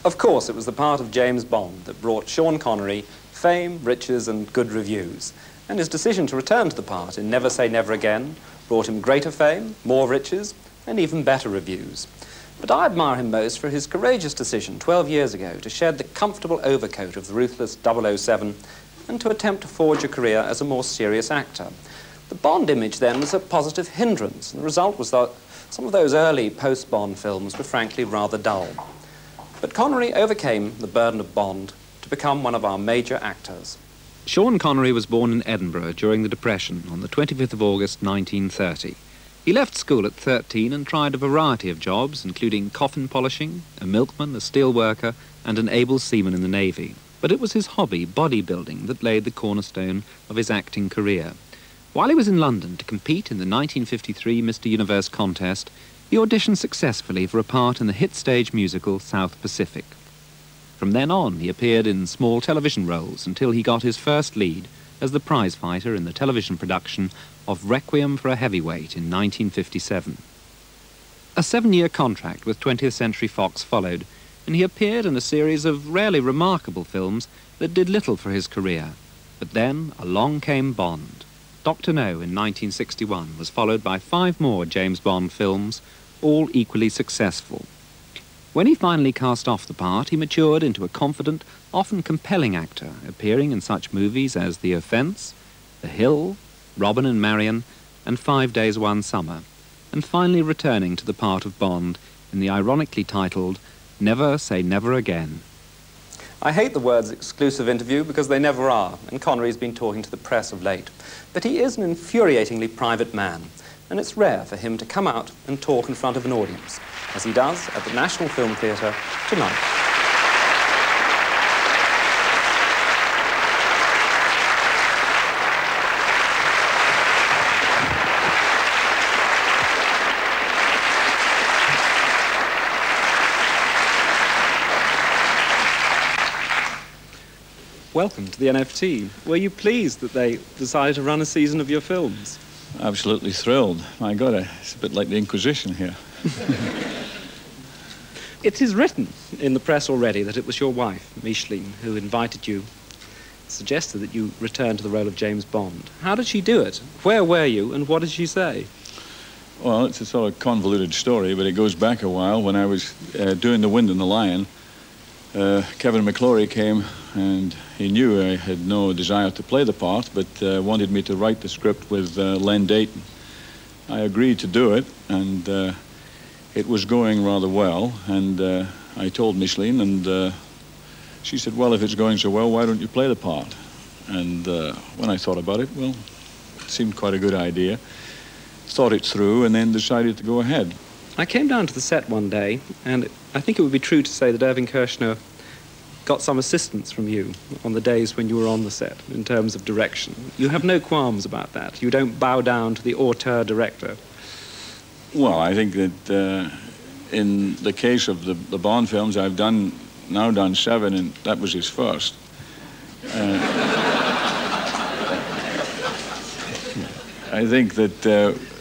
Of course, it was the part of James Bond that brought Sean Connery fame, riches and good reviews. And his decision to return to the part in Never Say Never Again brought him greater fame, more riches and even better reviews. But I admire him most for his courageous decision 12 years ago to shed the comfortable overcoat of the ruthless 007 and to attempt to forge a career as a more serious actor. The Bond image then was a positive hindrance, and the result was that some of those early post-Bond films were frankly rather dull. But Connery overcame the burden of Bond to become one of our major actors. Sean Connery was born in Edinburgh during the Depression on the 25th of August 1930. He left school at 13 and tried a variety of jobs, including coffin polishing, a milkman, a steel worker, and an able seaman in the Navy. But it was his hobby, bodybuilding, that laid the cornerstone of his acting career. While he was in London to compete in the 1953 Mr. Universe contest, he auditioned successfully for a part in the hit stage musical South Pacific. From then on, he appeared in small television roles until he got his first lead as the prize fighter in the television production of Requiem for a Heavyweight in 1957. A 7-year contract with 20th Century Fox followed, and he appeared in a series of rarely remarkable films that did little for his career. But then along came Bond. Dr. No in 1961 was followed by 5 more James Bond films, all equally successful. When he finally cast off the part, he matured into a confident, often compelling actor, appearing in such movies as The Offence, The Hill, Robin and Marian, and 5 Days, One Summer, and finally returning to the part of Bond in the ironically titled Never Say Never Again. I hate the words exclusive interview because they never are, and Connery's been talking to the press of late. But he is an infuriatingly private man, and it's rare for him to come out and talk in front of an audience, as he does at the National Film Theatre tonight. Welcome to the NFT. Were you pleased that they decided to run a season of your films? Absolutely thrilled. My God, it's a bit like the Inquisition here. It is written in the press already that it was your wife, Micheline, who invited you, suggested that you return to the role of James Bond. How did she do it? Where were you, and what did she say? Well, it's a sort of convoluted story, but it goes back a while. When I was doing The Wind and the Lion, Kevin McClory came, and he knew I had no desire to play the part, but wanted me to write the script with Len Dayton. I agreed to do it, and it was going rather well, and I told Micheline, and she said, well, if it's going so well, why don't you play the part? And when I thought about it, well, it seemed quite a good idea. Thought it through, and then decided to go ahead. I came down to the set one day, and I think it would be true to say that Irving Kershner got some assistance from you on the days when you were on the set in terms of direction. You have no qualms about that. You don't bow down to the auteur director. Well, I think that in the case of the Bond films, I've now done 7, and that was his first. I think that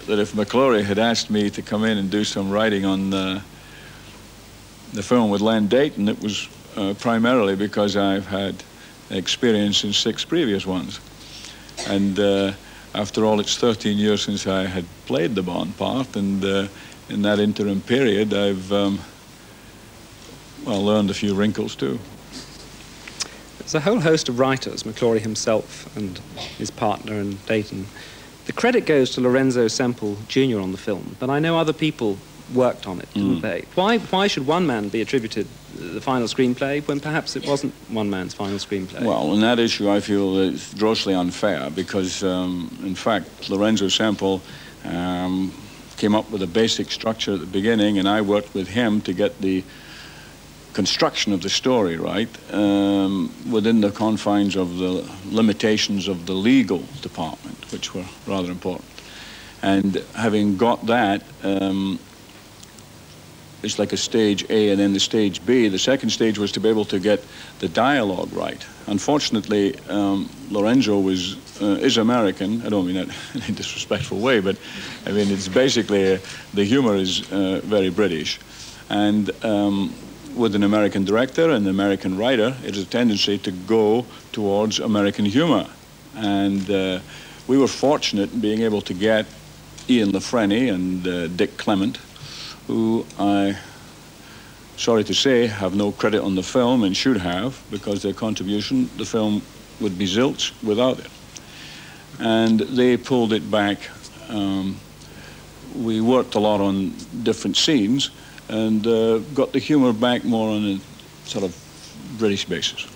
if McClory had asked me to come in and do some writing on the film with Len Dayton, it was primarily because I've had experience in 6 previous ones. And after all, it's 13 years since I had played the Bond part, and in that interim period, I've learned a few wrinkles too. There's a whole host of writers, McClory himself and his partner and Dayton. The credit goes to Lorenzo Semple Jr. on the film, but I know other people worked on it, didn't they? Why should one man be attributed the final screenplay when perhaps it wasn't one man's final screenplay? Well, on that issue, I feel it's grossly unfair because, in fact, Lorenzo Semple came up with a basic structure at the beginning, and I worked with him to get the construction of the story right within the confines of the limitations of the legal department, which were rather important. And having got that, it's like a stage A and then the stage B. The second stage was to be able to get the dialogue right. Unfortunately, Lorenzo is American. I don't mean that in a disrespectful way, but I mean it's basically the humor is very British, and with an American director and an American writer, it is a tendency to go towards American humor. And we were fortunate in being able to get Ian Lafreni and Dick Clement, who I, sorry to say, have no credit on the film and should have, because their contribution, the film would be zilch without it. And they pulled it back. We worked a lot on different scenes and got the humor back more on a sort of British basis.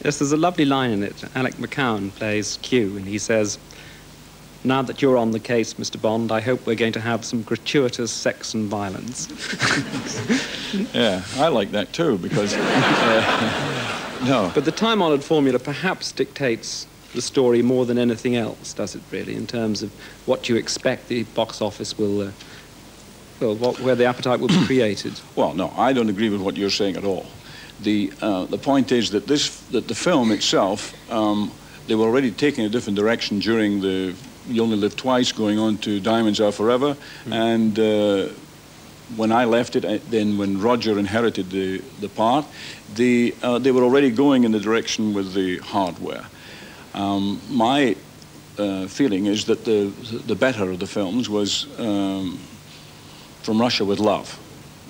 Yes, there's a lovely line in it. Alec McCowan plays Q, and he says, "Now that you're on the case, Mr. Bond, I hope we're going to have some gratuitous sex and violence." Yeah, I like that too, because no. But the time-honoured formula perhaps dictates the story more than anything else, does it really, in terms of what you expect the box office will, where the appetite will be created? Well, no, I don't agree with what you're saying at all. The point is that the film itself, they were already taking a different direction during the You Only Live Twice, going on to Diamonds Are Forever, and when I left it, then when Roger inherited the part, they were already going in the direction with the hardware. My feeling is that the better of the films was From Russia with Love.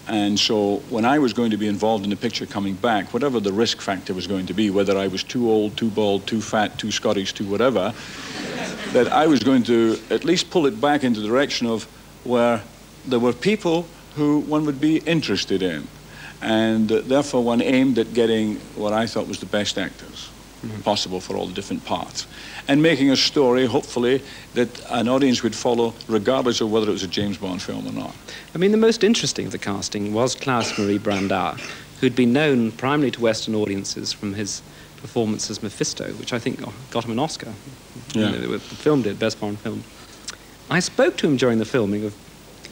And so when I was going to be involved in the picture coming back, whatever the risk factor was going to be, whether I was too old, too bald, too fat, too Scottish, too whatever, that I was going to at least pull it back into the direction of where there were people who one would be interested in. And therefore one aimed at getting what I thought was the best actors possible for all the different parts. And making a story, hopefully, that an audience would follow regardless of whether it was a James Bond film or not. I mean, the most interesting of the casting was Klaus Marie Brandauer, who'd been known primarily to Western audiences from his performance as Mephisto, which I think got him an Oscar. Yeah. They filmed it, Best Bond film. I spoke to him during the filming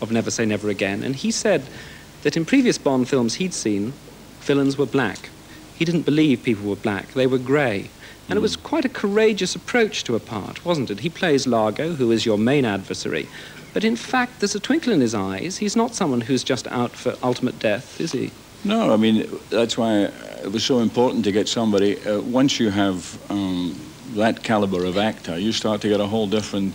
of Never Say Never Again, and he said that in previous Bond films he'd seen, villains were black. He didn't believe people were black, they were grey. And it was quite a courageous approach to a part, wasn't it? He plays Largo, who is your main adversary. But in fact, there's a twinkle in his eyes. He's not someone who's just out for ultimate death, is he? No, I mean, that's why it was so important to get somebody. Once you have that caliber of actor, you start to get a whole different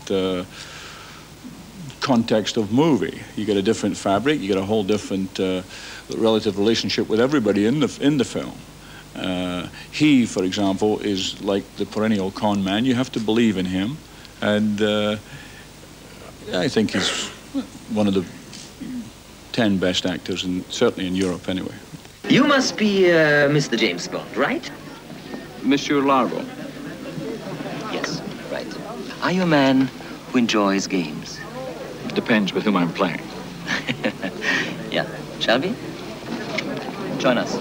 context of movie. You get a different fabric, you get a whole different relative relationship with everybody in the film. He, for example, is like the perennial con man. You have to believe in him, and I think he's one of the 10 best actors, certainly in Europe anyway. You must be Mr. James Bond, right? Monsieur Largo. Yes, right. Are you a man who enjoys games? Depends with whom I'm playing. Yeah. Shall we? Join us.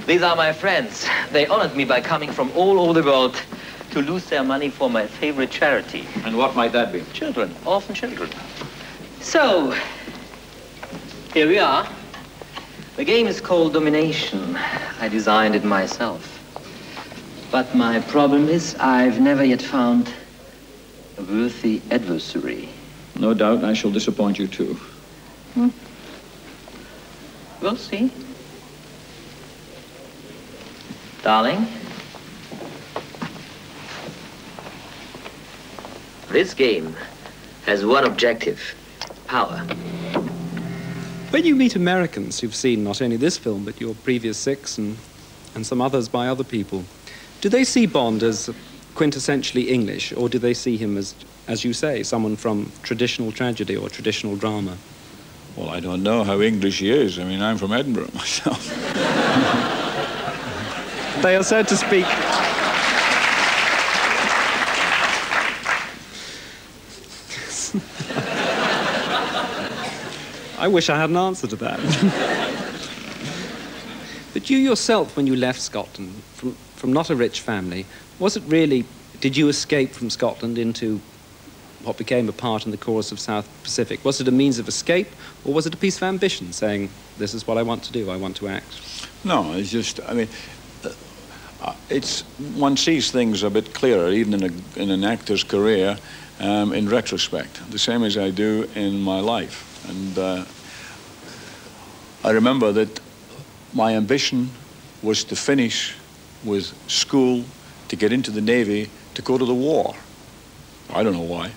These are my friends. They honored me by coming from all over the world to lose their money for my favorite charity. And what might that be? Children, orphan children. So, here we are. The game is called Domination. I designed it myself. But my problem is I've never yet found a worthy adversary. No doubt I shall disappoint you too. We'll see. Darling, this game has one objective: power. When you meet Americans who've seen not only this film, but your previous 6 and some others by other people, do they see Bond as quintessentially English, or do they see him as you say, someone from traditional tragedy or traditional drama? Well, I don't know how English he is. I mean, I'm from Edinburgh myself. They are said to speak... I wish I had an answer to that. But you yourself, when you left Scotland, from not a rich family, was it really... Did you escape from Scotland into what became a part in the chorus of South Pacific? Was it a means of escape, or was it a piece of ambition, saying, this is what I want to do, I want to act? No, it's just, I mean... one sees things a bit clearer, even in an actor's career, in retrospect, the same as I do in my life. And I remember that my ambition was to finish with school, to get into the Navy, to go to the war. I don't know why,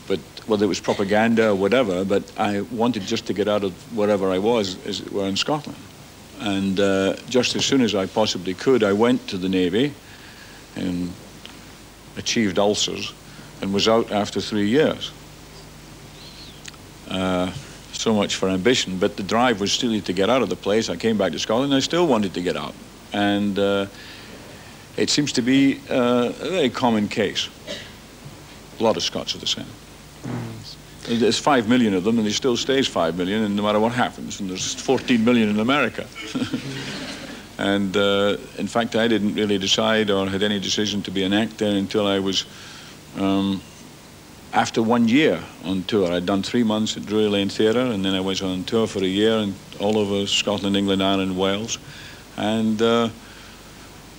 but whether it was propaganda or whatever, but I wanted just to get out of wherever I was, as it were, in Scotland. And just as soon as I possibly could, I went to the Navy and achieved ulcers and was out after 3 years. So much for ambition, but the drive was still to get out of the place. I came back to Scotland and I still wanted to get out. And it seems to be a very common case. A lot of Scots are the same. There's 5 million of them, and there still stays 5 million, and no matter what happens. And there's 14 million in America. And in fact, I didn't really decide or had any decision to be an actor until I was after 1 year on tour. I'd done 3 months at Drury Lane Theatre, and then I was on tour for a year and all over Scotland, England, Ireland, Wales. And it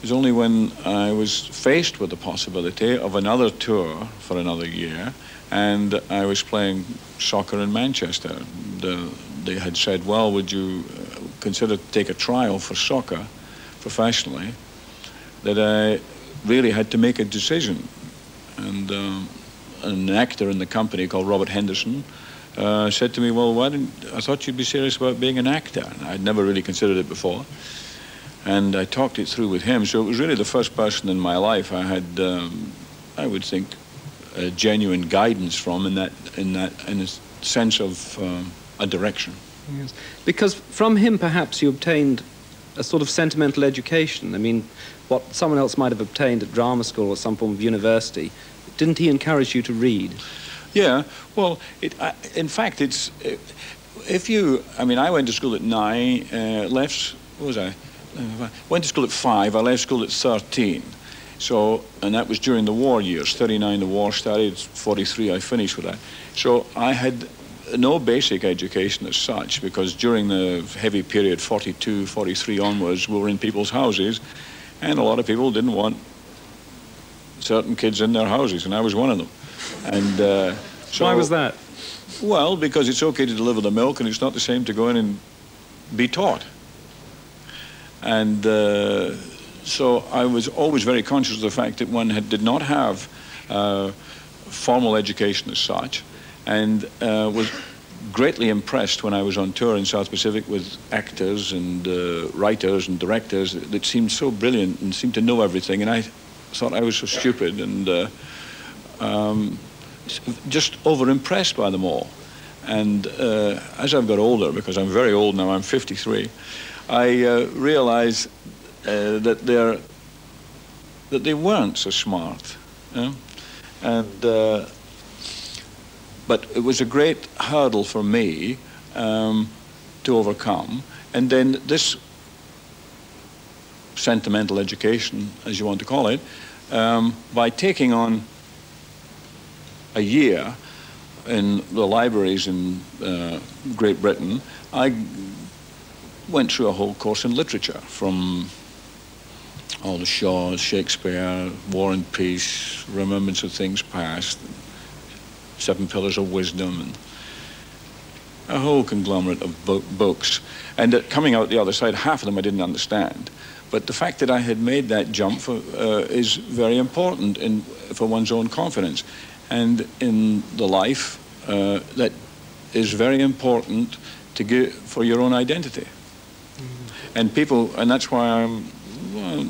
was only when I was faced with the possibility of another tour for another year, and I was playing soccer in Manchester. They had said, well, would you consider to take a trial for soccer professionally, that I really had to make a decision. And an actor in the company called Robert Henderson said to me, well, I thought you'd be serious about being an actor. And I'd never really considered it before. And I talked it through with him. So it was really the first person in my life I had, I would think, genuine guidance from in a sense of a direction. Yes. Because from him, perhaps you obtained a sort of sentimental education. I mean, what someone else might have obtained at drama school or some form of university, didn't he encourage you to read? Yeah, well, in fact, it's, if you, I mean, I went to school at 9, left, what was I? Went to school at 5, I left school at 13. So, and that was during the war years. 39 the war started, 43 I finished with that. So I had no basic education as such, because during the heavy period, 42, 43 onwards, we were in people's houses, and a lot of people didn't want certain kids in their houses, and I was one of them. And so, why was that? Well, because it's okay to deliver the milk, and it's not the same to go in and be taught. And so I was always very conscious of the fact that one did not have formal education as such, and was greatly impressed when I was on tour in South Pacific with actors and writers and directors that seemed so brilliant and seemed to know everything, and I thought I was so stupid, and just over-impressed by them all. And as I've got older, because I'm very old now, I'm 53, I realized that they weren't so smart, and but it was a great hurdle for me to overcome. And then this sentimental education, as you want to call it, by taking on a year in the libraries in Great Britain, I went through a whole course in literature, from all the Shaws, Shakespeare, War and Peace, Remembrance of Things Past, Seven Pillars of Wisdom, and a whole conglomerate of books. And coming out the other side, half of them I didn't understand. But the fact that I had made that jump is very important for one's own confidence. And in the life, that is very important to give for your own identity. Mm-hmm. And people, and that's why I'm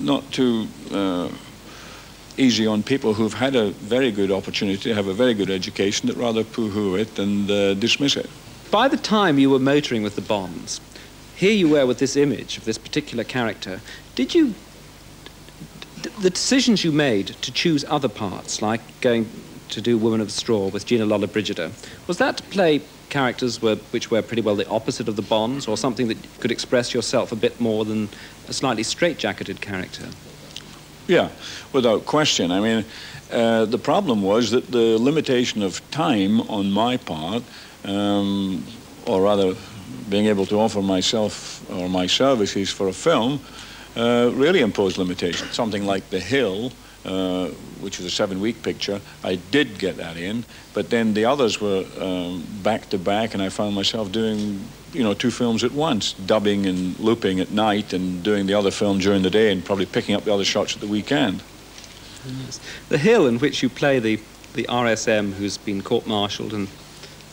not too easy on people who've had a very good opportunity to have a very good education, that rather poo-hoo it and dismiss it. By the time you were motoring with the Bonds, here you were with this image of this particular character. Did you, the decisions you made to choose other parts, like going to do Woman of Straw with Gina Lollobrigida, was that to play characters which were pretty well the opposite of the Bonds, or something that could express yourself a bit more than a slightly straitjacketed character? Yeah, without question. I mean, the problem was that the limitation of time on my part, or rather being able to offer myself or my services for a film, really imposed limitations. Something like The Hill, which was a 7-week picture, I did get that in, but then the others were back to back, and I found myself doing you know, 2 films at once, dubbing and looping at night and doing the other film during the day and probably picking up the other shots at the weekend. Yes. The hill in which you play the RSM who's been court-martialed and,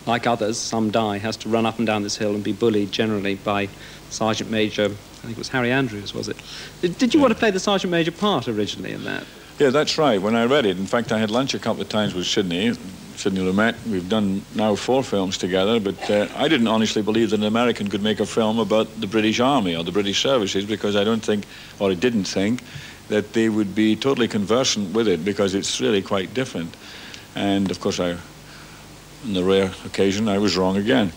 like others, some die, has to run up and down this hill and be bullied generally by Sergeant Major, I think it was Harry Andrews, was it? Did you want to play the Sergeant Major part originally in that? Yeah, that's right. When I read it, in fact, I had lunch a couple of times with Sidney Lumet. We've done now 4 films together, but I didn't honestly believe that an American could make a film about the British Army or the British services, because I don't think, or I didn't think, that they would be totally conversant with it, because it's really quite different. And of course, on the rare occasion, I was wrong again.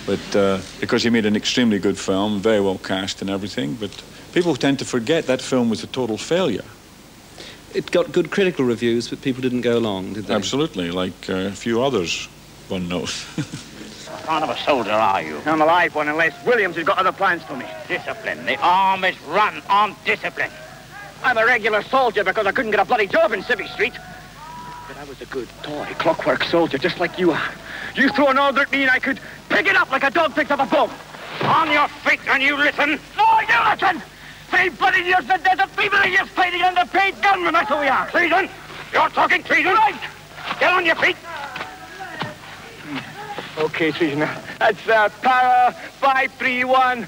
But because he made an extremely good film, very well cast and everything, but people tend to forget that film was a total failure. It got good critical reviews, but people didn't go along, did they? Absolutely, like a few others, one knows. What kind of a soldier are you? I'm a live one, unless Williams has got other plans for me. Discipline. The arm is run on discipline. I'm a regular soldier because I couldn't get a bloody job in Civvy Street. But I was a good toy, clockwork soldier, just like you are. You throw an order at me and I could pick it up like a dog picks up a bone. On your feet and you listen. No, you listen! 3 bloody years in the desert, 3 million years fighting underpaid gunmen, that's who we are. Treason! You're talking treason! Right! Get on your feet! Okay, treason. That's para 531,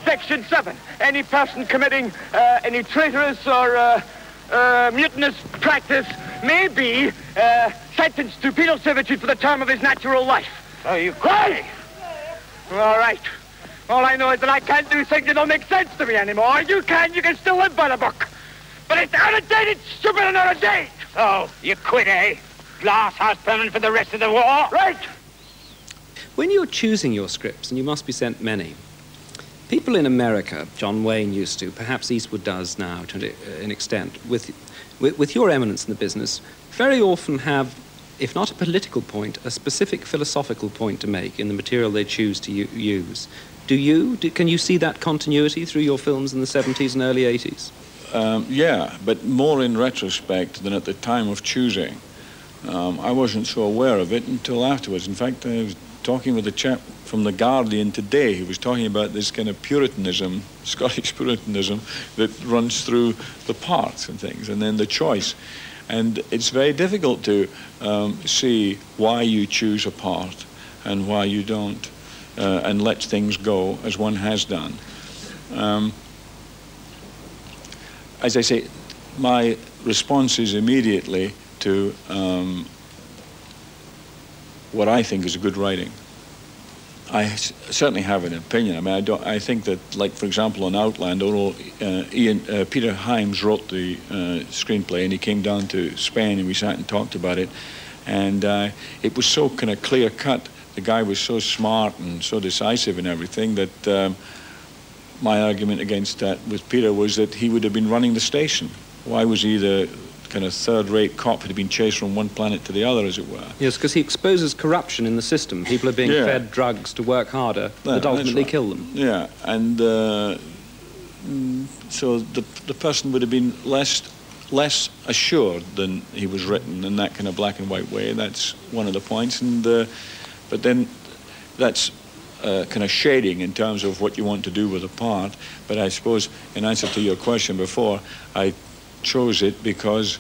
section 7. Any person committing any traitorous or mutinous practice may be sentenced to penal servitude for the term of his natural life. So you cry! All right. All I know is that I can't do things that don't make sense to me anymore. You can still live by the book. But it's out of date, it's stupid and out of date. So, you quit, eh? Glass house permanent for the rest of the war? Right. When you're choosing your scripts, and you must be sent many, people in America, John Wayne used to, perhaps Eastwood does now to an extent, with your eminence in the business, very often have, if not a political point, a specific philosophical point to make in the material they choose to use. Can you see that continuity through your films in the 70s and early 80s? Yeah, but more in retrospect than at the time of choosing. I wasn't so aware of it until afterwards. In fact, I was talking with a chap from The Guardian today who was talking about this kind of Puritanism, Scottish Puritanism, that runs through the parts and things, and then the choice. And it's very difficult to see why you choose a part and why you don't, and let things go as one has done. As I say, my response is immediately to what I think is a good writing. I certainly have an opinion. I mean, I think that, like, for example, on Outland, although Peter Hyams wrote the screenplay, and he came down to Spain and we sat and talked about it, and it was so kind of clear-cut. The guy was so smart and so decisive and everything that my argument against that with Peter was that he would have been running the station. Why was he the kind of third-rate cop who had been chased from one planet to the other, as it were? Yes, because he exposes corruption in the system. People are being fed drugs to work harder that ultimately kill them. Yeah, and so the person would have been less assured than he was written in that kind of black and white way. That's one of the points. And but then that's kind of shading in terms of what you want to do with a part. But I suppose, in answer to your question before, I chose it because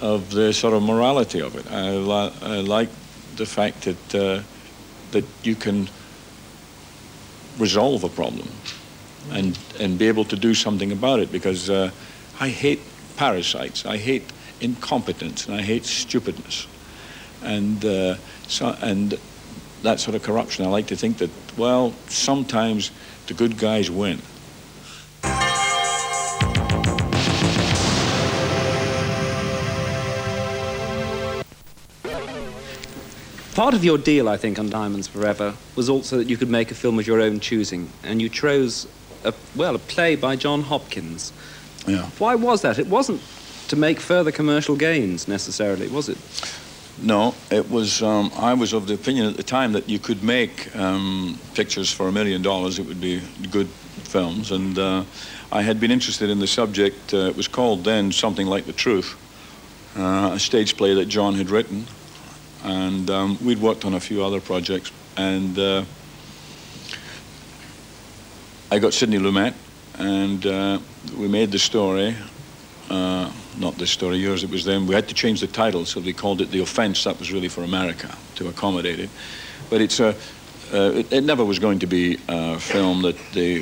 of the sort of morality of it. I like the fact that that you can resolve a problem and be able to do something about it, because I hate parasites, I hate incompetence, and I hate stupidness, and that sort of corruption. I like to think that, well, sometimes the good guys win. Part of your deal, I think, on Diamonds Forever was also that you could make a film of your own choosing, and you chose a play by John Hopkins. Yeah. Why was that? It wasn't to make further commercial gains, necessarily, was it? No, it was, I was of the opinion at the time that you could make pictures for $1 million. It would be good films, and I had been interested in the subject. It was called then Something Like the Truth, a stage play that John had written, and we'd worked on a few other projects, and I got Sidney Lumet, and we made the story. Not this story, yours, it was them. We had to change the title, so they called it The Offense. That was really for America, to accommodate it. But it's it never was going to be a film that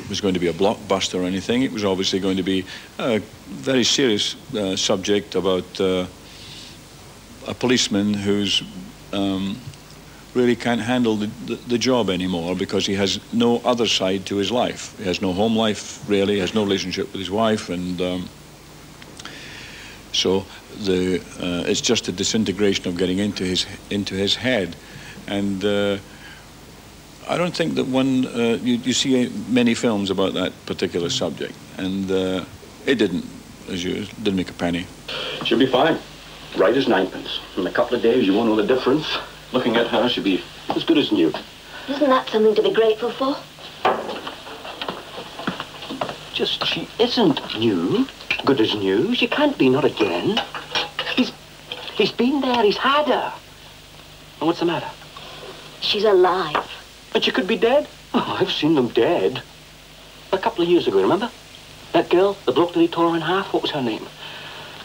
was going to be a blockbuster or anything. It was obviously going to be a very serious subject about a policeman who's really can't handle the job anymore because he has no other side to his life. He has no home life, really. He has no relationship with his wife, and so it's just a disintegration of getting into his head. And I don't think that you see many films about that particular subject, and it didn't make a penny. She'll be fine, right as ninepence. In a couple of days you won't know the difference. Looking at her, she'll be as good as new. Isn't that something to be grateful for? Just, she isn't new. Good as new. She can't be, not again. He's been there, he's had her. And what's the matter? She's alive. But she could be dead. Oh, I've seen them dead. A couple of years ago, remember? That girl, the bloke that he tore in half, what was her name?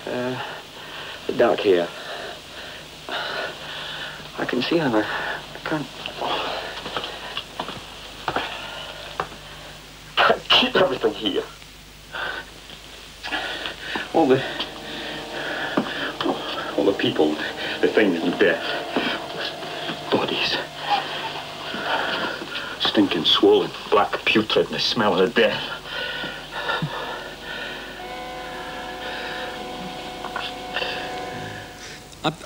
The dark hair. I can see her. I can't keep everything here. All the people, the things, and death. Bodies. Stinking, swollen, black, putrid, and the smell of death.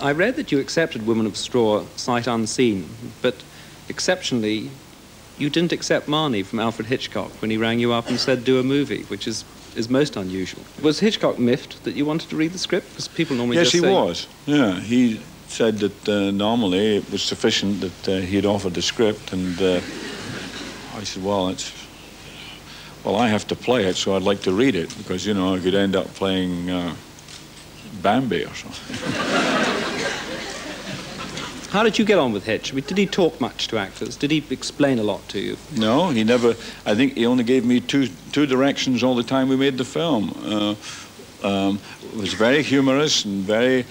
I read that you accepted Women of Straw sight unseen, but exceptionally, you didn't accept Marnie from Alfred Hitchcock when he rang you up and said, do a movie, which is most unusual. Was Hitchcock miffed that you wanted to read the script? Because people normally yes, just say... Yes, he was. Yeah, he said that normally it was sufficient that he had offered the script, and I said, well, I have to play it, so I'd like to read it, because, you know, I could end up playing Bambi or something. How did you get on with Hitch? I mean, did he talk much to actors? Did he explain a lot to you? No, he never. I think he only gave me two directions all the time we made the film. It was very humorous and very...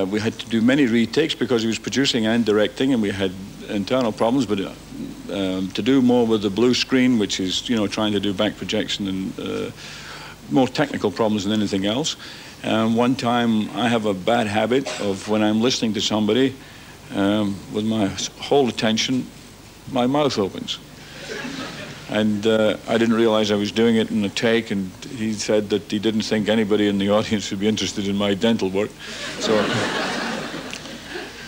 we had to do many retakes because he was producing and directing, and we had internal problems, but to do more with the blue screen, which is, you know, trying to do back projection and more technical problems than anything else. One time, I have a bad habit of when I'm listening to somebody, with my whole attention, my mouth opens. And I didn't realize I was doing it in a take, and he said that he didn't think anybody in the audience would be interested in my dental work. So,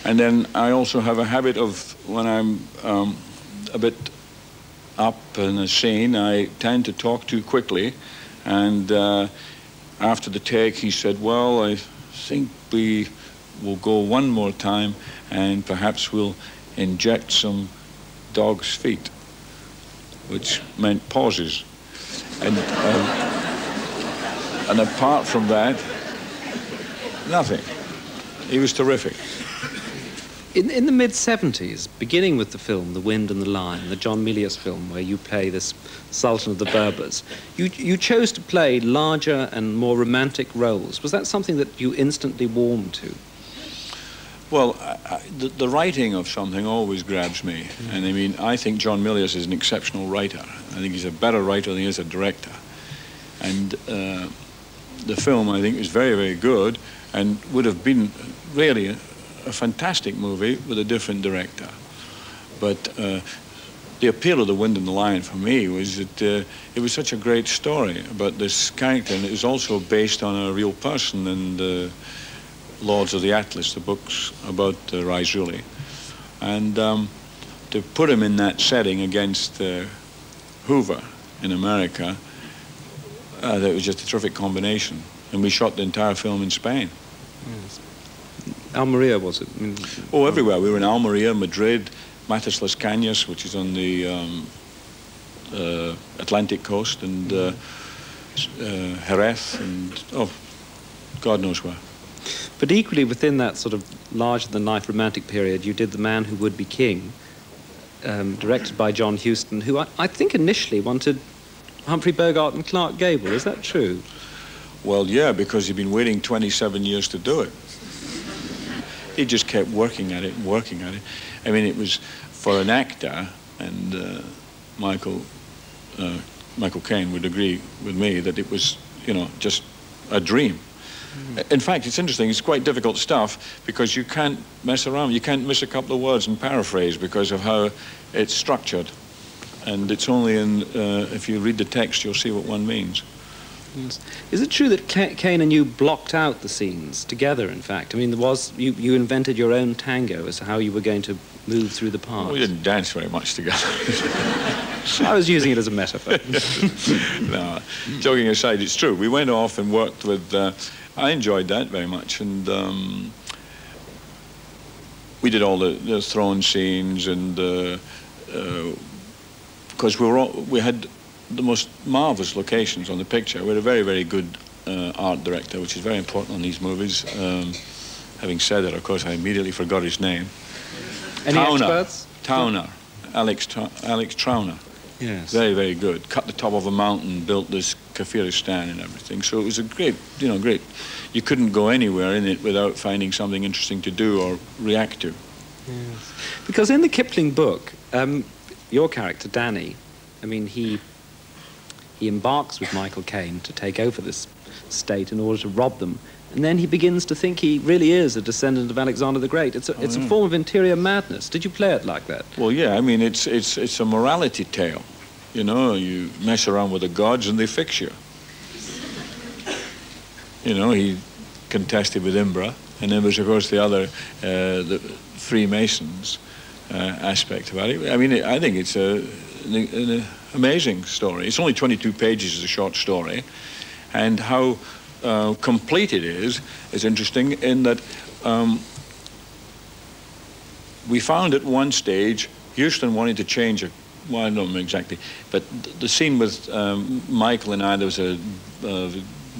and then I also have a habit of, when I'm a bit up in a scene, I tend to talk too quickly. And after the take, he said, well, I think we will go one more time, and perhaps we'll inject some dog's feet, which meant pauses. And apart from that, nothing. He was terrific. In the mid-70s, beginning with the film The Wind and the Lion, the John Milius film where you play this Sultan of the Berbers, you chose to play larger and more romantic roles. Was that something that you instantly warmed to? Well, the writing of something always grabs me. And I mean, I think John Milius is an exceptional writer. I think he's a better writer than he is a director. And the film, I think, is very, very good and would have been really a fantastic movie with a different director. But the appeal of The Wind and the Lion for me was that it was such a great story about this character, and it was also based on a real person, and Lords of the Atlas, the books about Raizuli. And to put him in that setting against Hoover in America, that was just a terrific combination. And we shot the entire film in Spain. Yes. Almeria, was it? I mean, oh, everywhere. We were in Almeria, Madrid, Matas las Cañas, which is on the Atlantic coast, and Jerez, and God knows where. But equally within that sort of larger-than-life romantic period, you did The Man Who Would Be King, directed by John Huston, who I think initially wanted Humphrey Bogart and Clark Gable. Is that true? Well, yeah, because he'd been waiting 27 years to do it. He just kept working at it and working at it. I mean, it was for an actor, and Michael Caine would agree with me that it was, you know, just a dream. In fact, it's interesting, it's quite difficult stuff because you can't mess around. You can't miss a couple of words and paraphrase because of how it's structured. And it's only in, if you read the text, you'll see what one means. Yes. Is it true that Caine and you blocked out the scenes together, in fact? I mean, you invented your own tango as to how you were going to move through the parts. Well, we didn't dance very much together. I was using it as a metaphor. No, joking aside, it's true. We went off and worked with... I enjoyed that very much, and we did all the throne scenes, and because we had the most marvelous locations on the picture. We had a very, very good art director, which is very important on these movies. Having said that, of course, I immediately forgot his name. Any experts? Towner, Alex Trauner. Yes. Very, very good. Cut the top of a mountain, built this Kafiristan and everything. So it was a great, great. You couldn't go anywhere in it without finding something interesting to do or react to. Yes. Because in the Kipling book, your character, Danny, I mean, he embarks with Michael Caine to take over this state in order to rob them. And then he begins to think he really is a descendant of Alexander the Great. It's a form of interior madness. Did you play it like that? Well, yeah. I mean, it's a morality tale. You know, you mess around with the gods and they fix you. You know, he contested with Imbra, and then there's, of course, the other, the Freemasons aspect about it. I mean, I think it's an amazing story. It's only 22 pages as a short story, and how complete it is interesting in that we found at one stage Houston wanted to change it. Well, I don't know exactly, but the scene with Michael and I, there was a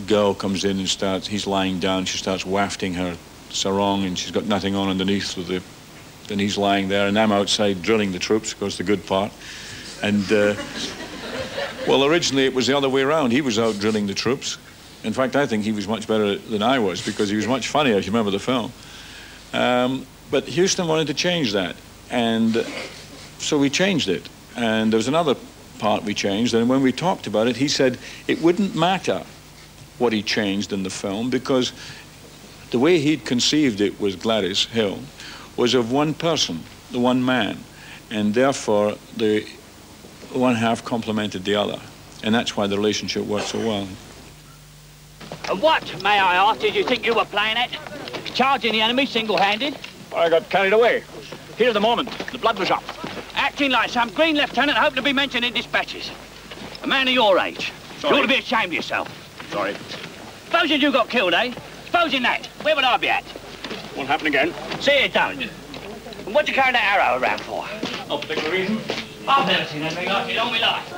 girl comes in and he's lying down, she starts wafting her sarong and she's got nothing on underneath and he's lying there, and I'm outside drilling the troops, of course, the good part. And well, originally it was the other way around. He was out drilling the troops. In fact, I think he was much better than I was because he was much funnier, if you remember the film. But Houston wanted to change that, and so we changed it. And there was another part we changed, and when we talked about it, he said it wouldn't matter what he changed in the film because the way he'd conceived it with Gladys Hill was of one person, the one man, and therefore the one half complemented the other, and that's why the relationship worked so well. And what, may I ask, did you think you were playing at? Charging the enemy single-handed? I got carried away. Here's the moment. The blood was up. Acting like some green lieutenant hoping to be mentioned in dispatches. A man of your age. Sorry. You ought to be ashamed of yourself. Sorry. Supposing you got killed, eh? Supposing that, where would I be at? Won't happen again. See it don't. And what'd you carry that arrow around for? No particular reason. I've never seen anything like it all my life.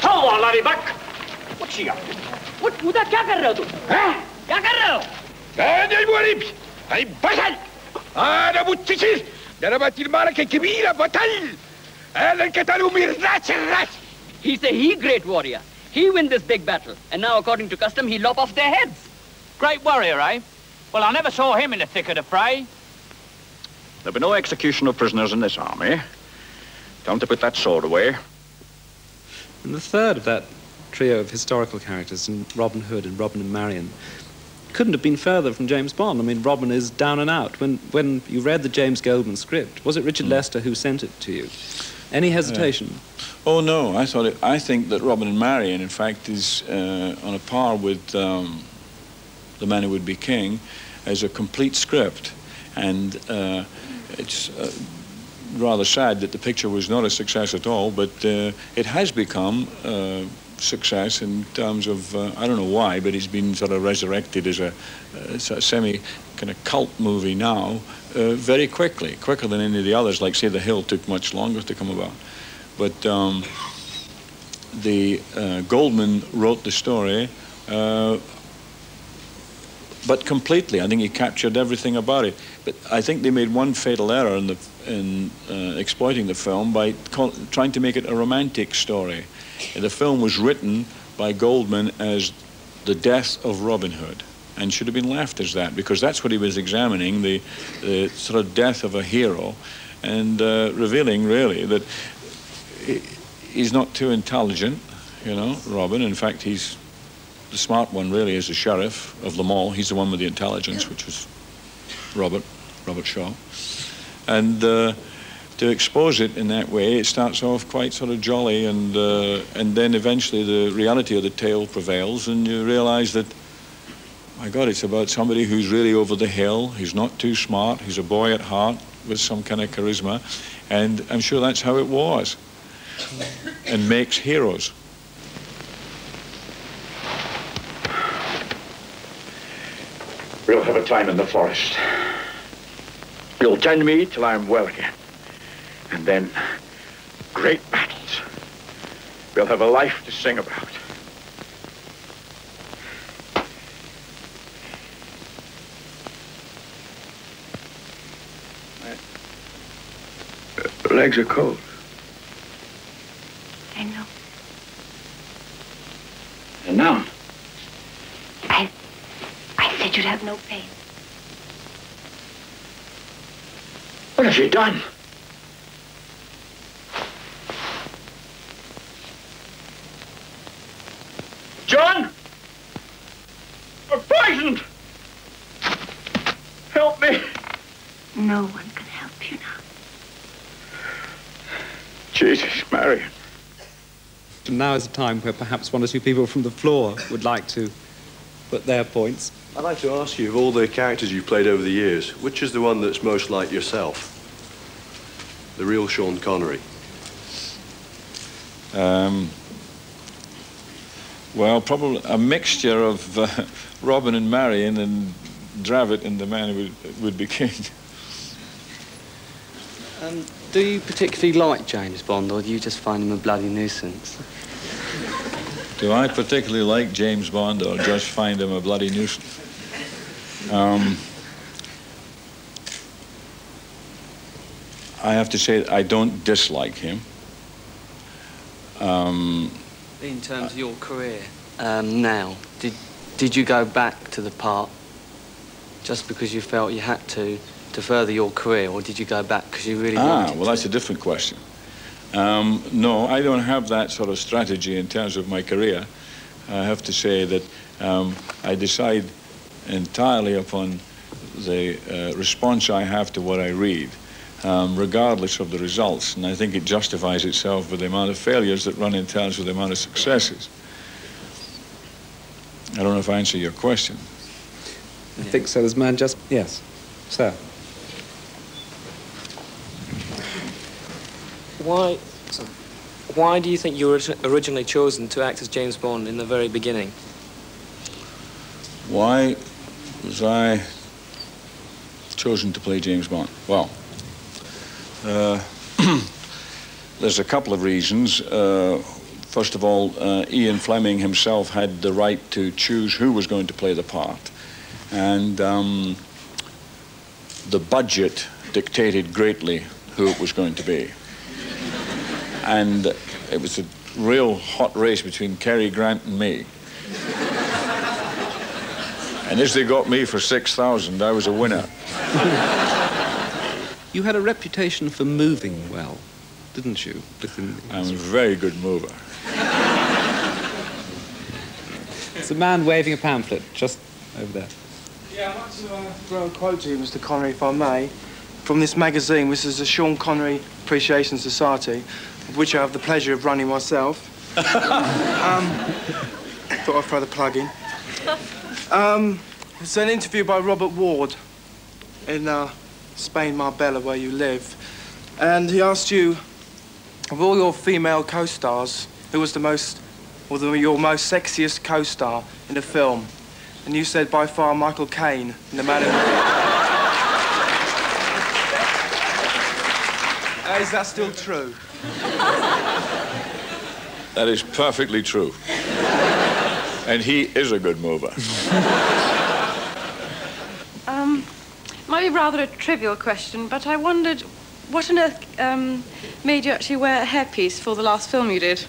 Oh, laddie back. What's she up to? What that क्या कर रहे हो तुम? Huh? क्या कर रहे हो? هذا المورب. هاي بطل. هذا ابو التشير. ضربت المعركة كبيرة بطل. هذا القتال مرات الراس. He's a he-great warrior. He win this big battle, and now, according to custom, he lop off their heads. Great warrior, eh? Well, I never saw him in the thick of the fray. There'll be no execution of prisoners in this army. Time to put that sword away. And the third of that trio of historical characters, in Robin Hood and Robin and Marian, couldn't have been further from James Bond. I mean, Robin is down and out. When you read the James Goldman script, was it Richard Lester who sent it to you? Any hesitation? Oh no, I think that Robin and Marian, in fact, is on a par with The Man Who Would Be King as a complete script, and it's rather sad that the picture was not a success at all, but it has become a success in terms of, I don't know why, but it's been sort of resurrected as a sort of semi kind of cult movie now very quickly, quicker than any of the others, like say The Hill took much longer to come about. But the Goldman wrote the story but completely. I think he captured everything about it. But I think they made one fatal error in exploiting the film by trying to make it a romantic story. The film was written by Goldman as the death of Robin Hood, and should have been left as that, because that's what he was examining, the sort of death of a hero, and revealing really that he's not too intelligent, you know, Robin. In fact, he's the smart one really is the sheriff of them all. He's the one with the intelligence, which was Robert Shaw. And to expose it in that way, it starts off quite sort of jolly, and then eventually the reality of the tale prevails, and you realize that, my God, it's about somebody who's really over the hill. He's not too smart. He's a boy at heart with some kind of charisma, and I'm sure that's how it was, and makes heroes. We'll have a time in the forest. You'll tend me till I'm well again. And then, great battles. We'll have a life to sing about. My legs are cold. I know. And now? I said you'd have no pain. What have you done? John? We're poisoned! Help me! No one can help you now. Jesus, Marian. Now is a time where perhaps one or two people from the floor would like to put their points. I'd like to ask you, of all the characters you've played over the years, which is the one that's most like yourself? The real Sean Connery. Well, probably a mixture of Robin and Marian, and Dravit and the man who would be king. Do you particularly like James Bond, or do you just find him a bloody nuisance? Do I particularly like James Bond, or just find him a bloody nuisance? I have to say I don't dislike him. In terms of your career, now, did you go back to the part just because you felt you had to further your career, or did you go back because you really wanted well, that's a different question. No, I don't have that sort of strategy in terms of my career. I have to say that I decide entirely upon the response I have to what I read, regardless of the results. And I think it justifies itself with the amount of failures that run in terms of the amount of successes. I don't know if I answer your question. I think so. This man just... Yes. Sir. Why do you think you were originally chosen to act as James Bond in the very beginning? Why was I chosen to play James Bond? Well, there's a couple of reasons. First of all, Ian Fleming himself had the right to choose who was going to play the part. And the budget dictated greatly who it was going to be. And it was a real hot race between Cary Grant and me. And as they got me for 6,000, I was a winner. You had a reputation for moving well, didn't you? I'm a very good mover. It's a man waving a pamphlet just over there. Yeah, I'd like to throw a quote to you, Mr. Connery, if I may, from this magazine, which is the Sean Connery Appreciation Society, of which I have the pleasure of running myself. Thought I'd throw the plug in. It's an interview by Robert Ward in Spain, Marbella, where you live. And he asked you, of all your female co-stars, who was the most, or your most sexiest co-star in the film? And you said by far Michael Caine in The Man in Is that still true? That is perfectly true. And he is a good mover. probably rather a trivial question, but I wondered what on earth made you actually wear a hairpiece for the last film you did?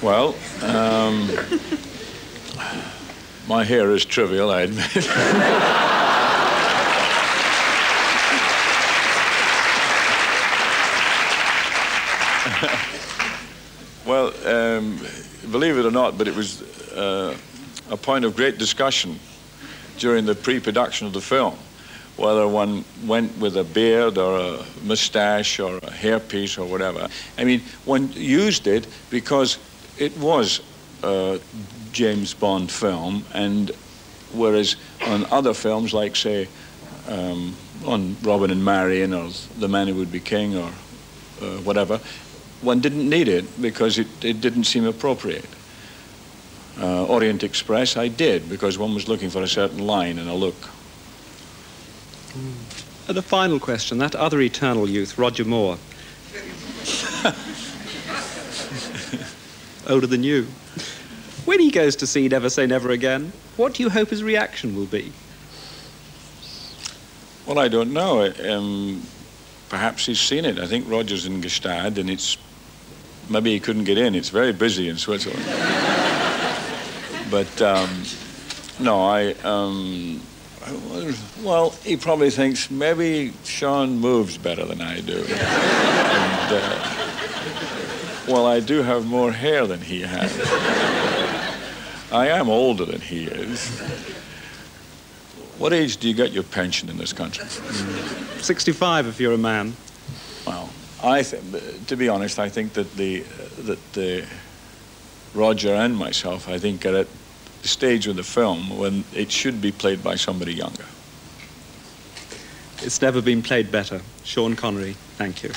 Well, my hair is trivial, I admit. Well, believe it or not, but it was a point of great discussion during the pre-production of the film, whether one went with a beard or a mustache or a hairpiece or whatever. I mean, one used it because it was a James Bond film, and whereas on other films, like, say, on Robin and Marian or The Man Who Would Be King or whatever, one didn't need it because it didn't seem appropriate. Orient Express, I did, because one was looking for a certain line and a look. And a final question, that other eternal youth, Roger Moore. Older than you. When he goes to see Never Say Never Again, what do you hope his reaction will be? Well, I don't know. Perhaps he's seen it. I think Roger's in Gstaad, and it's... Maybe he couldn't get in. It's very busy in Switzerland. But, no, well, he probably thinks maybe Sean moves better than I do. And, well, I do have more hair than he has. I am older than he is. What age do you get your pension in this country? 65 if you're a man. Well, to be honest, I think that the Roger and myself, I think, are at the stage of the film when it should be played by somebody younger. It's never been played better. Sean Connery, thank you.